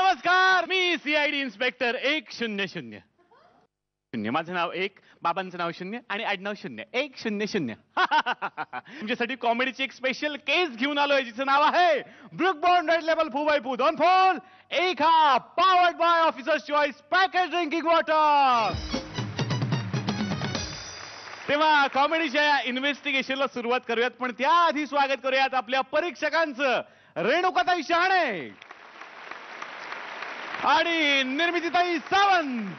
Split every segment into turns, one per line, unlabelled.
नमस्कार, मी CID inspector 100. माझं नाव 1, बाबांचं नाव 0 आणि आडनाव 0. 100. तुमच्यासाठी कॉमेडीची एक स्पेशल केस घेऊन आलोय जिचं नाव आहे ब्रुक बॉन्ड रेड लेबल फू बाय फू दोन फोल एक हा powered by officers choice package drinking water. तेव्हा कॉमेडीच्या या इन्व्हेस्टिगेशनला सुरुवात करूयात, पण त्याआधी स्वागत करूयात आपल्या परीक्षकांचं. रेणुकाताई शहाणे आणि निर्मितीताई सावंत.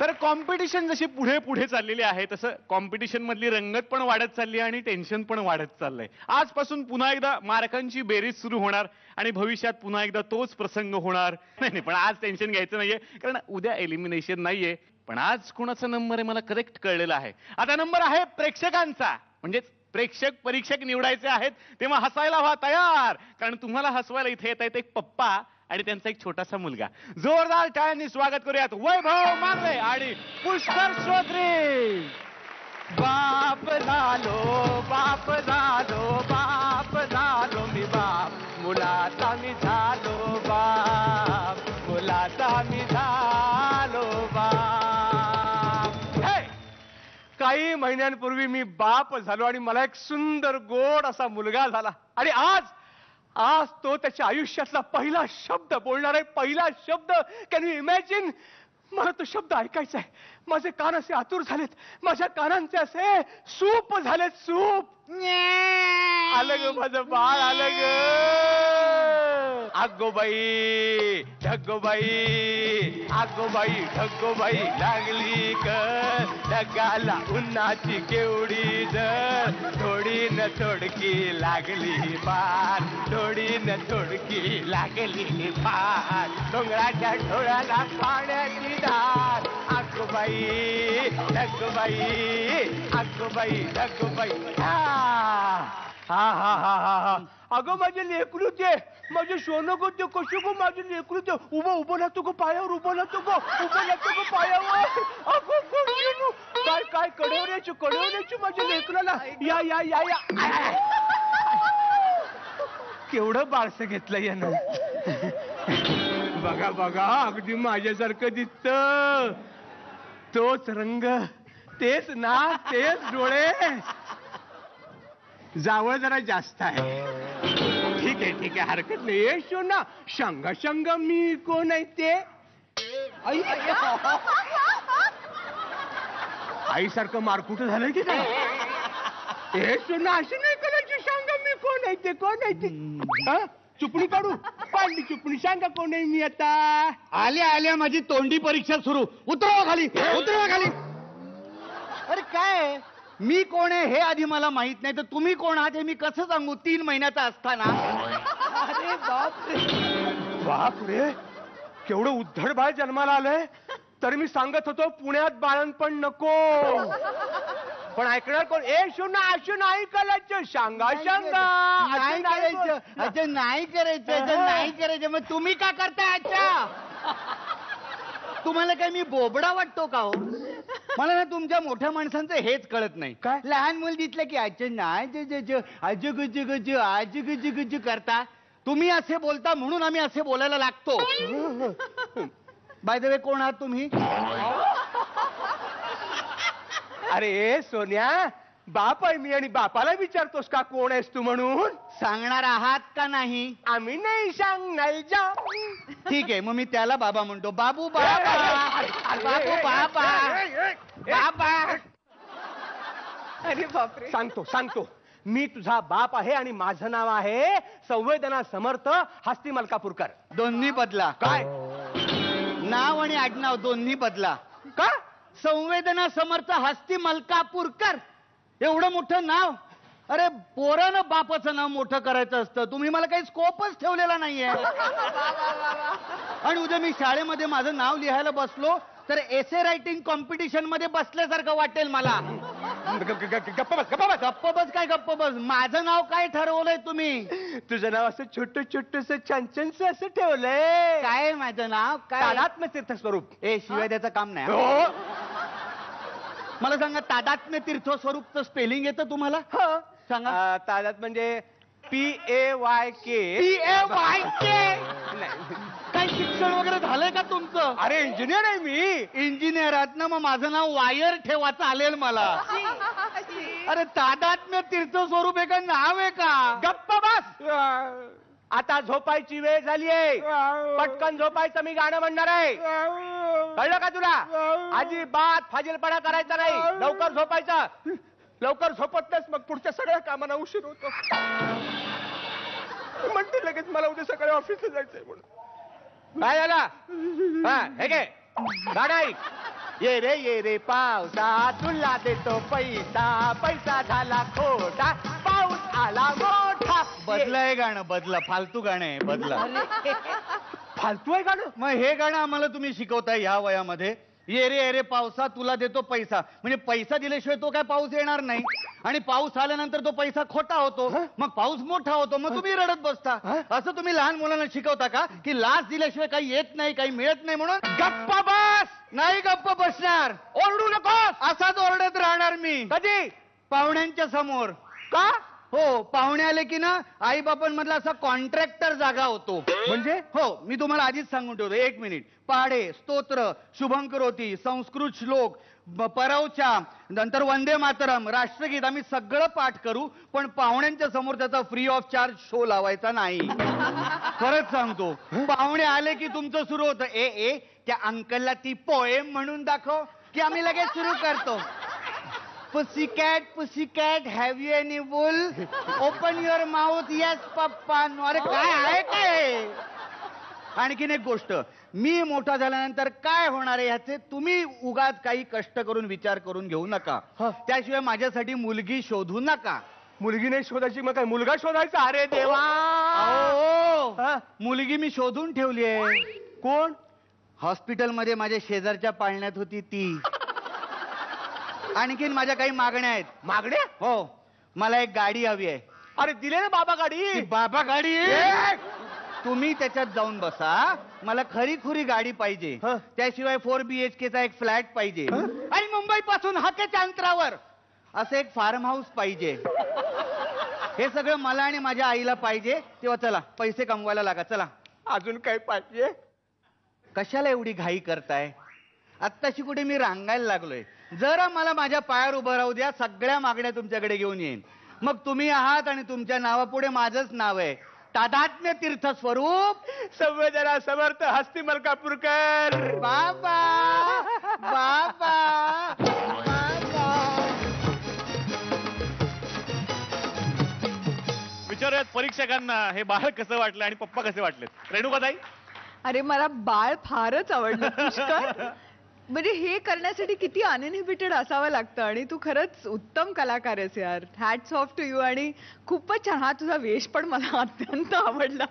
तर कॉम्पिटिशन जशी पुढे पुढे चाललेली आहे तसं कॉम्पिटिशन मधली रंगत पण वाढत चालली आणि टेन्शन पण वाढत चाललंय. आजपासून पुन्हा एकदा मार्कांची बेरीज सुरू होणार आणि भविष्यात पुन्हा एकदा तोच प्रसंग होणार. नाही पण आज टेन्शन घ्यायचं नाहीये, कारण उद्या एलिमिनेशन नाहीये. पण आज कुणाचा नंबर आहे मला करेक्ट कळलेला आहे. आता नंबर आहे प्रेक्षकांचा, म्हणजेच प्रेक्षक परीक्षक निवडायचे आहेत. तेव्हा हसायला व्हा तयार, कारण तुम्हाला हसवायला इथे येत आहेत एक पप्पा आणि त्यांचा एक छोटासा मुलगा. जोरदार टाळ्यांनी स्वागत करूयात वैभव मांगले आणि पुष्कर श्रोत्री. बाप झालो बाप झालो बाप झालो मी बाप, मुलाचा मी झालो बाप, मुलाचा मी झालो बाप. काही महिन्यांपूर्वी मी बाप झालो आणि मला एक सुंदर गोड असा मुलगा झाला आणि आज तो त्याच्या आयुष्यातला पहिला शब्द बोलणार आहे. पहिला शब्द. Can you imagine? मला तो शब्द ऐकायचा आहे. माझे कान असे आतुर झालेत, माझ्या कानांचे असे सूप झालेत. सूप. आलं ग माझं बाळ, आलं ग. आगोबाई ढगोबाई आगोबाई ढगोबाई लागली ग ढगाला उन्हाची केवढी जर, थोडी न थोडकी लागली पार, थोडी न थोडकी लागली पार, डोंगराच्या डोळ्याला पाण्याची धार. आगोबाई ढगोबाई आगोबाई ढगोबाई. हा हा हा हा हा. अगं माझे लेकरू ते, माझे सोनं गो ते, कशी गो माझे लेकरू ते. उभं राहतो गो पायावर, उभं राहतो गो पायावर. अगो कोण काय काय कडवण्याची माझ्या लेकराला. या या या या. केवढं बारसं घेतलं यानं. बघा बघा, अगदी माझ्यासारखं दिसत. तोच रंग, तेच नाक, तेच डोळे. जावळ जरा जास्त आहे. ठीक आहे हरकत नाही. येशो ना शंग मी कोण आहे ते. आईसारखं मारकुट झालंय की काय? येशो ना अशी नाही करायची. सांगा मी कोण आहे ते, कोण आहे ते. चुपणी काढू, पाडली चुपणी. सांगा कोण आहे मी आता.
आल्या माझी तोंडी परीक्षा सुरू. उतरवा खाली. अरे काय, मी कोण आहे हे आधी मला माहित नाही, तर तुम्ही कोण आहात हे मी कसं सांगू 3 महिन्याचा असताना.
अरे बाप रे, केवढं उद्धड बाळ जन्माला आलंय. तर मी सांगत होतो पुण्यात बाळणपण नको, पण ऐकणार कोण. अशू नाही करायचं. सांगा
नाही करायचं. मग तुम्ही का करताय? अच्छा, तुम्हाला काय मी बोबडा वाटतो का हो? मला ना तुमच्या मोठ्या माणसांचं हेच कळत नाही. काय लहान मुल दिसलं की अच्छा नाही आजू करता. तुम्ही असे बोलता म्हणून आम्ही असे बोलायला लागतो. बाय द वे कोण आहात तुम्ही?
अरे सोन्या, बाप आहे मी आणि बापाला विचारतोस का कोण आहेस तू म्हणून?
सांगणार आहात का नाही?
आम्ही नाही सांगणार. जा.
ठीक आहे, मग मी त्याला बाबा म्हणतो. बाबू बाबा, बाबू बाबा, बाबा.
अरे बापरे. सांगतो मी तुझा बाप आहे आणि माझं नाव आहे संवेदना समर्थ हस्ती मलकापूरकर.
दोन्ही बदला.
काय?
नाव आणि आडनाव दोन्ही बदला.
का?
संवेदना समर्थ हस्ती मलकापूरकर एवढं मोठं नाव. अरे पोरानं बापाचं नाव मोठं करायचं असतं. तुम्ही मला काही स्कोपच ठेवलेला नाहीये. आणि उद्या मी शाळेमध्ये माझं नाव लिहायला बसलो तर एसे रायटिंग कॉम्पिटिशन मध्ये बसल्यासारखं वाटेल मला.
गप्प बस.
काय गप्प बस? माझं नाव काय ठरवलंय तुम्ही?
तुझं नाव असं छोटस छानस असं ठेवलंय.
काय माझं नाव? काय?
तादात्म्य तीर्थ स्वरूप.
शिवाय द्याचं काम नाही. मला सांगा, तादात्म्य तीर्थ स्वरूपचं स्पेलिंग येतं तुम्हाला?
सांगा. तादात म्हणजे
PAYK.
PAYK. काय शिक्षण वगैरे झालंय का तुमचं?
अरे इंजिनियर आहे मी.
इंजिनियर आहात ना, मग माझं नाव वायर ठेवा, चालेल मला. अरे तादात्म्य तीर्थ स्वरूप आहे का नाव आहे का?
गप्पा बस. आता झोपायची वेळ झाली आहे. पटकन झोपायचं, मी गाणं म्हणणार आहे. कळलं का तुला? अजिबात फाजीलपणा करायचा नाही. लवकर झोपायचं. लवकर झोपत नाहीस मग पुढच्या सगळ्या कामांना उशीर होतो. म्हणते लगेच मला उद्या सकाळी ऑफिसला जायचंय म्हणून. काय झालं? हा हे घे गाणं ऐक. ये रे पावसा तुला देतो पैसा, पैसा झाला खोटा, पाऊस आला मोठा.
बदलाय गाणं, बदला. फालतू गाणं आहे, बदला.
फालतू आहे गाणं.
मग हे गाणं आम्हाला तुम्ही शिकवताय ह्या वयामध्ये? ये रे पावसा तुला देतो पैसा, म्हणजे पैसा दिल्याशिवाय तो काय पाऊस येणार नाही, आणि पाऊस आल्यानंतर तो पैसा खोटा होतो, मग पाऊस मोठा होतो, मग तुम्ही रडत बसता. असं तुम्ही लहान मुलांना शिकवता का की लाच दिल्याशिवाय काही येत नाही, काही मिळत नाही म्हणून?
गप्पा बस.
नाही गप्प बसणार.
ओरडू नकोस.
असाच ओरडत राहणार मी.
कधी?
पाहुण्यांच्या समोर.
का?
हो, पाहुणे आले की ना आई बापांमधला असा कॉन्ट्रॅक्टर जागा होतो.
म्हणजे?
हो, मी तुम्हाला आधीच सांगून ठेवतो. 1 मिनिट. पाढे, स्तोत्र, शुभंकरोती, संस्कृत श्लोक, परवचा, नंतर वंदे मातरम, राष्ट्रगीत आम्ही सगळं पाठ करू, पण पाहुण्यांच्या समोर त्याचा फ्री ऑफ चार्ज शो लावायचा नाही. खरंच सांगतो. पाहुणे आले की तुमचं सुरू होतं, ए त्या अंकलला ती पोएम म्हणून दाखव, की आम्ही लगेच सुरू करतो. Pussycat have you any wool? Open your mouth. Yes papa. अरे काय आहे काय? आणखीन एक गोष्ट, मी मोठा झाल्यानंतर काय होणार आहे ह्याचे तुम्ही उगाच काही कष्ट करून विचार करून घेऊ नका. त्याशिवाय माझ्यासाठी मुलगी शोधू नका.
मुलगी नाही शोधायची, मग काय मुलगा शोधायचा? अरे देवा.
अहो, मुलगी मी शोधून ठेवली आहे.
कोण?
हॉस्पिटलमध्ये माझ्या शेजारच्या पाळण्यात होती ती. आणखीन माझ्या काही मागण्या आहेत.
मागण्या?
हो, मला एक गाडी हवी आहे.
अरे दिले ना बाबा गाडी.
बाबा गाडी आहे? तुम्ही त्याच्यात जाऊन बसा. मला खरी खुरी गाडी पाहिजे. त्याशिवाय 4 BHK चा एक फ्लॅट पाहिजे, आणि मुंबई पासून हाकेच्या अंतरावर असं एक फार्म हाऊस पाहिजे. हे सगळं मला आणि माझ्या आईला पाहिजे. तेव्हा चला पैसे कमवायला लागा. चला.
अजून काय पाहिजे?
कशाला एवढी घाई करताय? आत्ताशी कुठे मी रांगायला लागलोय. जरा मला माझ्या पायावर उभं राहू द्या. सगळ्या मागण्या तुमच्याकडे घेऊन येईन. मग तुम्ही आहात आणि तुमच्या नावापुढे माझंच नाव आहे, तादात्म्य तीर्थ स्वरूप
संवेदना समर्थ हस्ती मलकापूरकर.
बाबा बाबा बाबा.
विचारूयात परीक्षकांना हे बाळ कसं वाटलं आणि पप्पा कसे वाटलेत. रेणुकाताई?
अरे मला बाळ फारच आवडलं पुष्कर. म्हणजे हे करण्यासाठी किती अनइनहिबिटेड असावं लागतं, आणि तू खरंच उत्तम कलाकार आहेस यार. Hats off to you. आणि खूपच छान. हा तुझा वेश पण मला अत्यंत आवडला.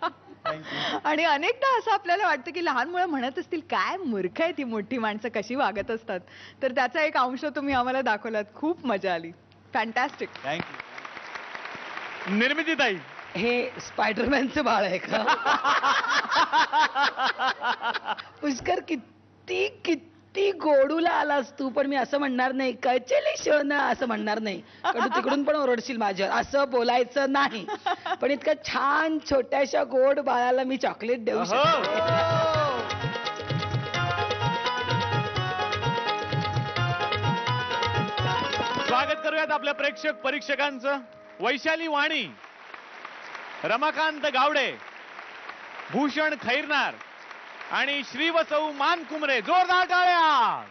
आणि अनेकदा असं आपल्याला वाटतं की लहान मुलं म्हणत असतील काय मूर्ख आहे ती मोठी माणसं कशी वागत असतात, तर त्याचा एक अंश तुम्ही आम्हाला दाखवलात. खूप मजा आली. फॅन्टॅस्टिक.
थँक्यू.
निर्मितीताई?
हे स्पायडरमॅनचं बाळ आहे का? पुष्कर किती किती गोडूला आलास तू, पण मी असं म्हणणार नाही कचेली शोना असं म्हणणार नाही, कारण तू तिकडून पण ओरडशील माझ्यावर. असं बोलायचं नाही. पण इतक्या छान छोट्याशा गोड बाळाला मी चॉकलेट देऊ शकते.
स्वागत करूयात आपल्या प्रेक्षक परीक्षकांचं. वैशाली वाणी, रमाकांत गावडे, भूषण खैरनार आणि श्रीवसऊ मानकुमरे. जोरदार टाळ्या.